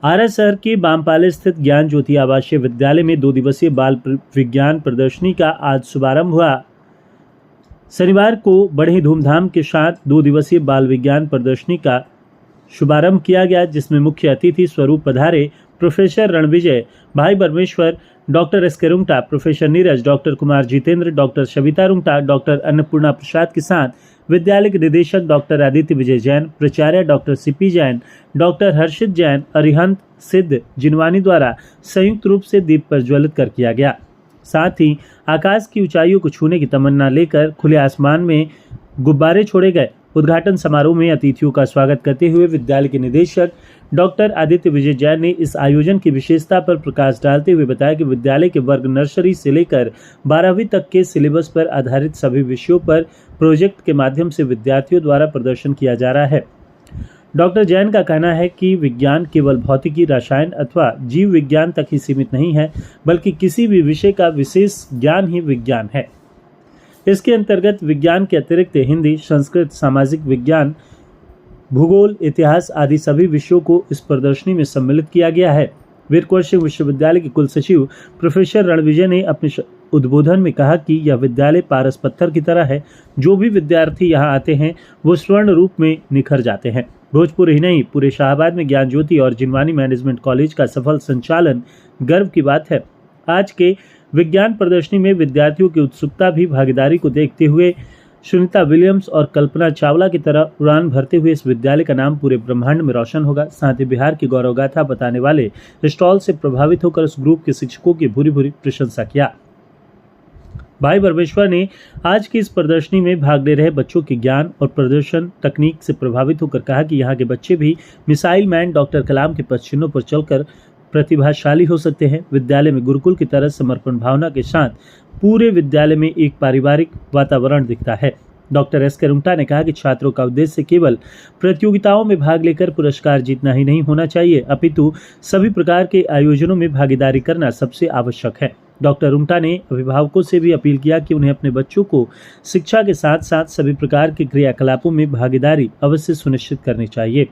आरा शहर के बामपाले स्थित ज्ञान ज्योति आवासीय विद्यालय में 2 दिवसीय बाल विज्ञान प्रदर्शनी का आज शुभारंभ हुआ। शनिवार को बड़े धूमधाम के साथ 2 दिवसीय बाल विज्ञान प्रदर्शनी का शुभारंभ किया गया, जिसमें मुख्य अतिथि स्वरूप पधारे प्रोफेसर रणविजय, भाई परमेश्वर, doctor S K Rungta, professor Neeraj, doctor Kumar Jitendra, doctor Savita Rungta, doctor Annapurna Prasad के साथ विद्यालय के निदेशक डॉक्टर आदित्य विजय जैन, प्राचार्य डॉक्टर सीपी जैन, डॉक्टर हर्षित जैन, अरिहंत सिद्ध जिनवानी द्वारा संयुक्त रूप से दीप प्रज्वलित कर किया गया। साथ ही आकाश की ऊंचाइयों को छूने की तमन्ना लेकर खुले आसमान में गुब्बारे छोड़े गए। उद्घाटन समारोह में अतिथियों का स्वागत करते हुए विद्यालय के निदेशक डॉक्टर आदित्य विजय जैन ने इस आयोजन की विशेषता पर प्रकाश डालते हुए बताया कि विद्यालय के वर्ग नर्सरी से लेकर 12वीं तक के सिलेबस पर आधारित सभी विषयों पर प्रोजेक्ट के माध्यम से विद्यार्थियों द्वारा प्रदर्शन किया जा रहा है। डॉक्टर जैन का कहना है कि विज्ञान केवल भौतिकी, रसायन अथवा जीव विज्ञान तक ही सीमित नहीं है, बल्कि किसी भी विषय का विशेष ज्ञान ही विज्ञान है। इसके अंतर्गत विज्ञान के अतिरिक्त हिंदी, संस्कृत, सामाजिक विज्ञान, भूगोल, इतिहास आदि सभी विषयों को इस प्रदर्शनी में सम्मिलित किया गया है। वीर कुंवर सिंह विश्वविद्यालय के कुल सचिव प्रोफेसर रणविजय ने अपने उद्बोधन में कहा कि यह विद्यालय पारस पत्थर की तरह है। जो भी विद्यार्थी यहाँ आते हैं वो स्वर्ण रूप में निखर जाते हैं। भोजपुर ही नहीं, पूरे शाहबाद में ज्ञान ज्योति और जिनवानी मैनेजमेंट कॉलेज का सफल संचालन गर्व की बात है। आज के विज्ञान प्रदर्शनी में विद्यार्थियों की उत्सुकता भी भागीदारी को देखते हुए सुनीता विलियम्स और कल्पना चावला की तरह उड़ान भरते हुए इस विद्यालय का नाम पूरे ब्रह्मांड में रोशन होगा। साथ ही बिहार की गौरव गाथा बताने वाले स्टॉल से प्रभावित होकर उस ग्रुप के शिक्षकों की भूरी भूरी प्रशंसा किया। भाई परमेश्वर ने आज की इस प्रदर्शनी में भाग ले रहे बच्चों के ज्ञान और प्रदर्शन तकनीक से प्रभावित होकर कहा कि यहाँ के बच्चे भी मिसाइल मैन डॉक्टर कलाम के पदचिन्हों पर चलकर प्रतिभाशाली हो सकते हैं। विद्यालय में गुरुकुल की तरह समर्पण भावना के साथ पूरे विद्यालय में एक पारिवारिक वातावरण दिखता है। डॉक्टर एस के रुंगटा ने कहा कि छात्रों का उद्देश्य केवल प्रतियोगिताओं में भाग लेकर पुरस्कार जीतना ही नहीं होना चाहिए, अपितु सभी प्रकार के आयोजनों में भागीदारी करना सबसे आवश्यक है। डॉक्टर रुंगटा ने अभिभावकों से भी अपील किया कि उन्हें अपने बच्चों को शिक्षा के साथ साथ सभी प्रकार के क्रियाकलापों में भागीदारी अवश्य सुनिश्चित करनी चाहिए।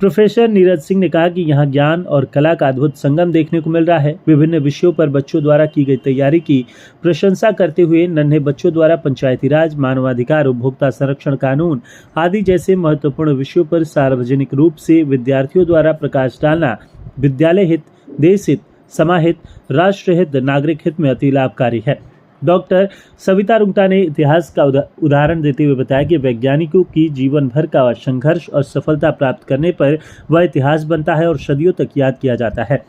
प्रोफेसर नीरज सिंह ने कहा कि यहाँ ज्ञान और कला का अद्भुत संगम देखने को मिल रहा है। विभिन्न विषयों पर बच्चों द्वारा की गई तैयारी की प्रशंसा करते हुए नन्हे बच्चों द्वारा पंचायती राज, मानवाधिकार, उपभोक्ता संरक्षण कानून आदि जैसे महत्वपूर्ण विषयों पर सार्वजनिक रूप से विद्यार्थियों द्वारा प्रकाश डालना विद्यालय हित, देश हित, समाहित, राष्ट्र हित, नागरिक हित में अति लाभकारी है। डॉक्टर सविता रुंगटा ने इतिहास का उदाहरण देते हुए बताया कि वैज्ञानिकों की जीवन भर का संघर्ष और सफलता प्राप्त करने पर वह इतिहास बनता है और सदियों तक याद किया जाता है।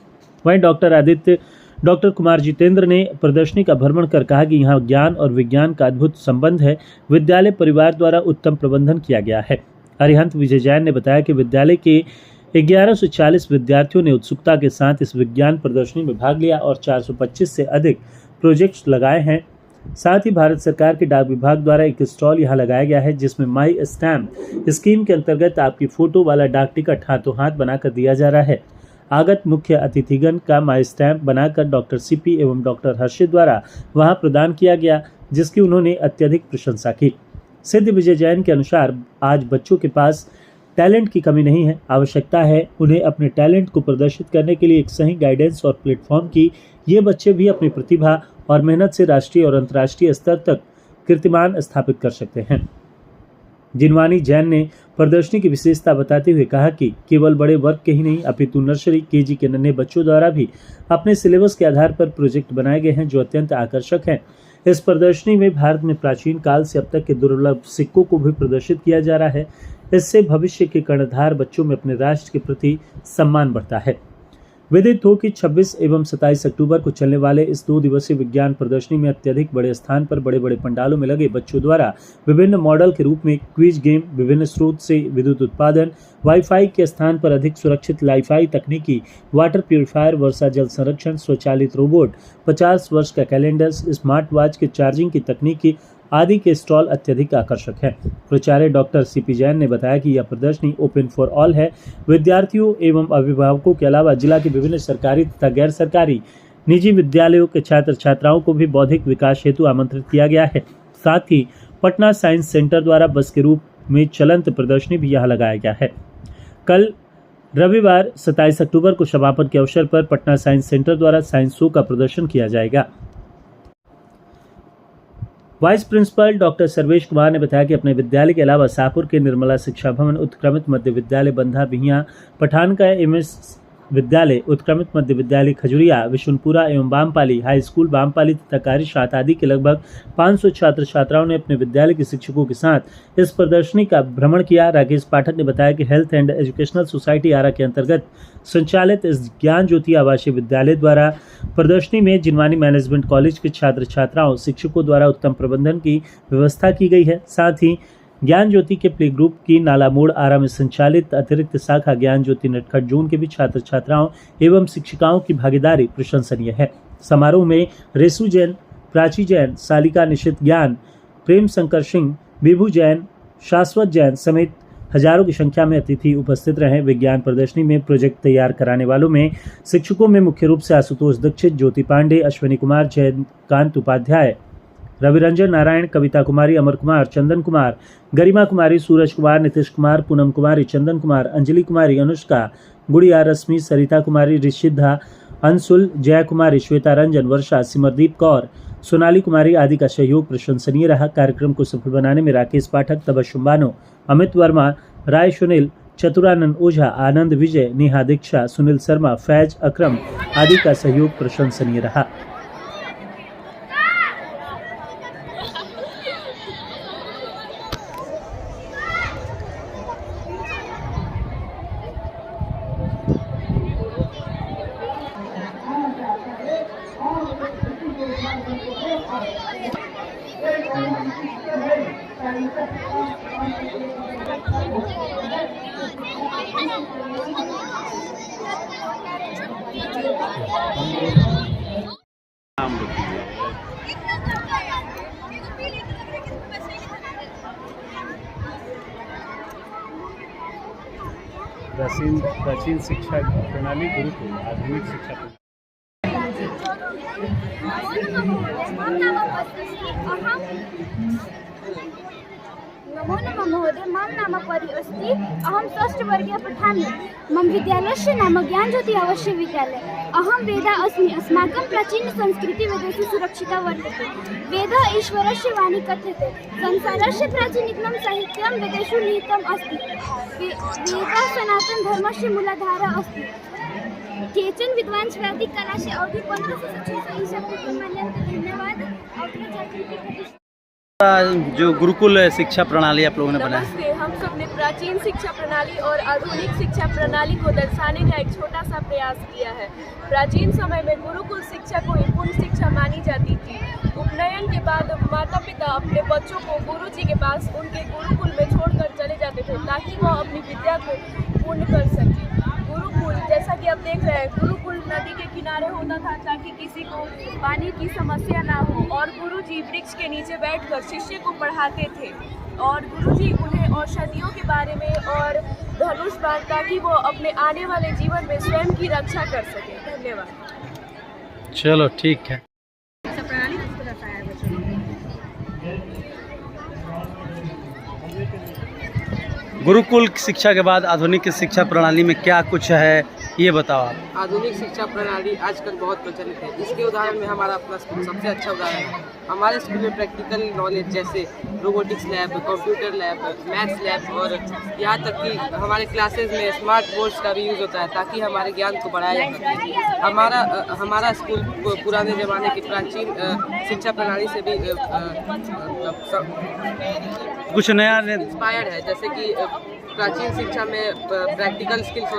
वहीं डॉक्टर कुमार जितेंद्र ने प्रदर्शनी का भ्रमण कर कहा कि यहाँ ज्ञान और विज्ञान का अद्भुत संबंध है। विद्यालय परिवार द्वारा उत्तम प्रबंधन किया गया है। अरिहंत विजय जैन ने बताया कि विद्यालय के 1140 विद्यार्थियों ने उत्सुकता के साथ इस विज्ञान प्रदर्शनी में भाग लिया और 425 से अधिक प्रोजेक्ट्स लगाए हैं। साथ ही भारत सरकार के डाक विभाग द्वारा एक स्टॉल यहाँ लगाया गया है, जिसमें माई स्टैम्प स्कीम के अंतर्गत आपकी फोटो वाला डाक टिकट हाथों हाथ बनाकर दिया जा रहा है। आगत मुख्य अतिथिगण का माई स्टैम्प बनाकर डॉक्टर सीपी एवं डॉक्टर हर्षित द्वारा वहां प्रदान किया गया, जिसकी उन्होंने अत्यधिक प्रशंसा की। सिद्ध विजय जैन के अनुसार आज बच्चों के पास टैलेंट की कमी नहीं है, आवश्यकता है उन्हें अपने टैलेंट को प्रदर्शित करने के लिए एक सही गाइडेंस और प्लेटफॉर्म की। ये बच्चे भी अपनी प्रतिभा और मेहनत से राष्ट्रीय और अंतर्राष्ट्रीय स्तर तक कीर्तिमान स्थापित कर सकते हैं। जिनवानी जैन ने प्रदर्शनी की विशेषता बताते हुए कहा कि केवल बड़े वर्ग के ही नहीं, अपितु नर्सरी, केजी के नन्हे बच्चों द्वारा भी अपने सिलेबस के आधार पर प्रोजेक्ट बनाए गए हैं, जो अत्यंत आकर्षक हैं। इस प्रदर्शनी में भारत में प्राचीन काल से अब तक के दुर्लभ सिक्कों को भी प्रदर्शित किया जा रहा है। इससे भविष्य के कर्णधार बच्चों में अपने राष्ट्र के प्रति सम्मान बढ़ता है। विदित हो कि 26 एवं 27 अक्टूबर को चलने वाले इस 2 दिवसीय विज्ञान प्रदर्शनी में अत्यधिक बड़े स्थान पर बड़े बड़े पंडालों में लगे बच्चों द्वारा विभिन्न मॉडल के रूप में क्विज गेम, विभिन्न स्रोत से विद्युत उत्पादन, वाईफाई के स्थान पर अधिक सुरक्षित लाईफाई तकनीकी, वाटर प्यूरिफायर, वर्षा जल संरक्षण, स्वचालित रोबोट, 50 वर्ष का कैलेंडर, स्मार्ट वॉच के चार्जिंग की तकनीकी आदि के स्टॉल अत्यधिक आकर्षक है। प्राचार्य डॉक्टर सीपी जैन ने बताया कि यह प्रदर्शनी ओपन फॉर ऑल है। विद्यार्थियों एवं अभिभावकों के अलावा जिला के विभिन्न सरकारी तथा गैर सरकारी निजी विद्यालयों के छात्र छात्राओं को भी बौद्धिक विकास हेतु आमंत्रित किया गया है। साथ ही पटना साइंस सेंटर द्वारा बस के रूप में चलंत प्रदर्शनी भी यहाँ लगाया गया है। कल रविवार 27 अक्टूबर को समापन के अवसर पर पटना साइंस सेंटर द्वारा साइंस शो का प्रदर्शन किया जाएगा। Vice principal doctor Sarvesh Kumar ने बताया कि अपने विद्यालय के अलावा शाहपुर के निर्मला शिक्षा भवन, उत्क्रमित मध्य विद्यालय बंधा बिहिया, पठान का एमएस विद्यालय, उत्क्रमित मध्य विद्यालय खजुरिया, विशुनपुरा एवं बामपाली हाई स्कूल बामपाली तथा कार्यशात आदि के लगभग 500 छात्र छात्राओं ने अपने विद्यालय के शिक्षकों के साथ इस प्रदर्शनी का भ्रमण किया। राकेश पाठक ने बताया कि हेल्थ एंड एजुकेशनल सोसाइटी आरा के अंतर्गत संचालित इस ज्ञान ज्योति आवासीय विद्यालय द्वारा प्रदर्शनी में जिनवानी मैनेजमेंट कॉलेज के छात्र छात्राओं शिक्षकों द्वारा उत्तम प्रबंधन की व्यवस्था की गई है। साथ ही ज्ञान ज्योति के प्ले ग्रुप की नाला मोड़ आरा में संचालित अतिरिक्त शाखा ज्ञान ज्योति नटखट जोन के भी छात्र छात्राओं एवं शिक्षिकाओं की भागीदारी प्रशंसनीय है। समारोह में रेसु जैन, प्राची जैन, सालिका निशित ज्ञान, प्रेम शंकर सिंह, विभू जैन, शाश्वत जैन समेत हजारों की संख्या में अतिथि उपस्थित रहे। विज्ञान प्रदर्शनी में प्रोजेक्ट तैयार कराने वालों में शिक्षकों में मुख्य रूप से आशुतोष दीक्षित, ज्योति पांडे, अश्विनी कुमार, जयकांत उपाध्याय, रविरंजन नारायण, कविता कुमारी, अमर कुमार, चंदन कुमार, गरिमा कुमारी, सूरज कुमार, नीतीश कुमार, पूनम कुमारी, चंदन कुमार, अंजलि कुमारी, अनुष्का, गुड़िया, रश्मि, सरिता कुमारी, ऋषिधा, अंशुल, जया कुमारी, श्वेता रंजन, वर्षा, सिमरदीप कौर, सोनाली कुमारी आदि का सहयोग प्रशंसनीय रहा। कार्यक्रम को सफल बनाने में राकेश पाठक, तबस्सुम बानो, अमित वर्मा, राय सुनील, चतुरानंद ओझा, आनंद विजय, नेहा दीक्षा, सुनील शर्मा, फैज अकरम आदि का सहयोग प्रशंसनीय रहा। प्राचीन शिक्षा प्रणाली गुरुकुल आधुनिक शिक्षा नमो नमः महोदय, मम नाम परि अस्ति। अहं षष्ठवर्गीय पठामि। मम विद्यालयस्य नाम ज्ञानज्योति आवासीय विद्यालय। अहं वेदा अस्मि। अस्माकं प्राचीनसंस्कृतिवेदेषु सुरक्षिता वर्तते। वेदः ईश्वरस्य वाणी कथ्यते। संसारस्य प्राचीनतमं साहित्यं वेदेषु निहितम् अस्ति। वेदः सनातनधर्मस्य मूलाधारः अस्ति। केचन विद्वांस वैदिक कला से अवधि 1500 ईसा पूर्व मन्यन्ते। धन्यवाद। जो गुरुकुल शिक्षा प्रणाली आप लोगों ने बनाया, नमस्ते। हम सब ने प्राचीन शिक्षा प्रणाली और आधुनिक शिक्षा प्रणाली को दर्शाने का एक छोटा सा प्रयास किया है। प्राचीन समय में गुरुकुल शिक्षा को ही पूर्ण शिक्षा मानी जाती थी। उपनयन के बाद माता पिता अपने बच्चों को गुरु जी के पास उनके गुरुकुल में छोड़कर चले जाते थे ताकि वह अपनी विद्या को पूर्ण कर सके। गुरुकुल जैसा कि आप देख रहे हैं, गुरुकुल नदी के किनारे होता था ताकि किसी को पानी की समस्या ना हो, और गुरुजी वृक्ष के नीचे बैठकर शिष्य को पढ़ाते थे और गुरुजी उन्हें औषधियों के बारे में और धनुष बाण ताकि वो अपने आने वाले जीवन में स्वयं की रक्षा कर सके। धन्यवाद। चलो ठीक है। गुरुकुल शिक्षा के बाद आधुनिक शिक्षा प्रणाली में क्या कुछ है ये बताओ आप। आधुनिक शिक्षा प्रणाली आजकल बहुत प्रचलित है। इसके उदाहरण में हमारा अपना स्कूल सबसे अच्छा उदाहरण है। हमारे स्कूल में प्रैक्टिकल नॉलेज जैसे robotics lab, computer lab, maths lab और यहाँ तक कि हमारे क्लासेज में स्मार्ट बोर्ड्स का भी यूज़ होता है ताकि हमारे ज्ञान को बढ़ाया जा सके। हमारा स्कूल पुराने ज़माने की प्राचीन शिक्षा प्रणाली से भी कुछ नया इंस्पायर्ड है। जैसे कि प्राचीन शिक्षा में प्रैक्टिकल स्किल्स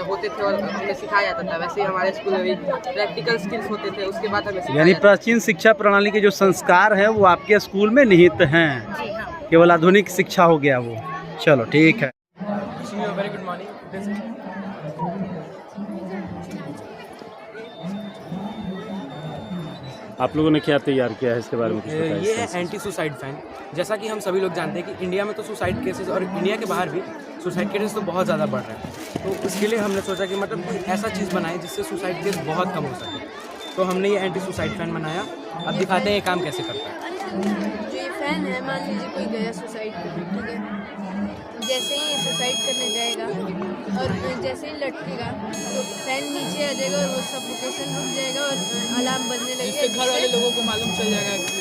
होते थे और हमें सिखाया जाता था, वैसे ही हमारे स्कूल में भी प्रैक्टिकल स्किल्स होते थे, उसके बाद हमें यानी प्राचीन शिक्षा प्रणाली के जो संस्कार हैं वो आपके स्कूल में निहित हैं। केवल आधुनिक शिक्षा हो गया वो। चलो ठीक है। Very good morning. आप लोगों ने क्या तैयार किया है इसके बारे में कुछ बताइए। ये है एंटी सुसाइड फैन। जैसा कि हम सभी लोग जानते हैं कि इंडिया में तो सुसाइड केसेस और इंडिया के बाहर भी सुसाइड केसेस तो बहुत ज़्यादा बढ़ रहे हैं। तो इसके लिए हमने सोचा कि मतलब कोई ऐसा चीज़ बनाए जिससे सुसाइड केस बहुत कम हो सके। तो हमने ये एंटी सुसाइड फैन बनाया। अब दिखाते हैं ये काम कैसे करता है। जो ये फैन है, मान लीजिए कोई गया सुसाइड करने, ठीक है, जैसे ही सुसाइड करने जाएगा और जैसे ही लटकेगा तो फैन नीचे आ जाएगा और वो सफोकेशन रुक जाएगा और अलार्म बजने लगेगा। जिससे घर वाले लोगों को मालूम चल जाएगा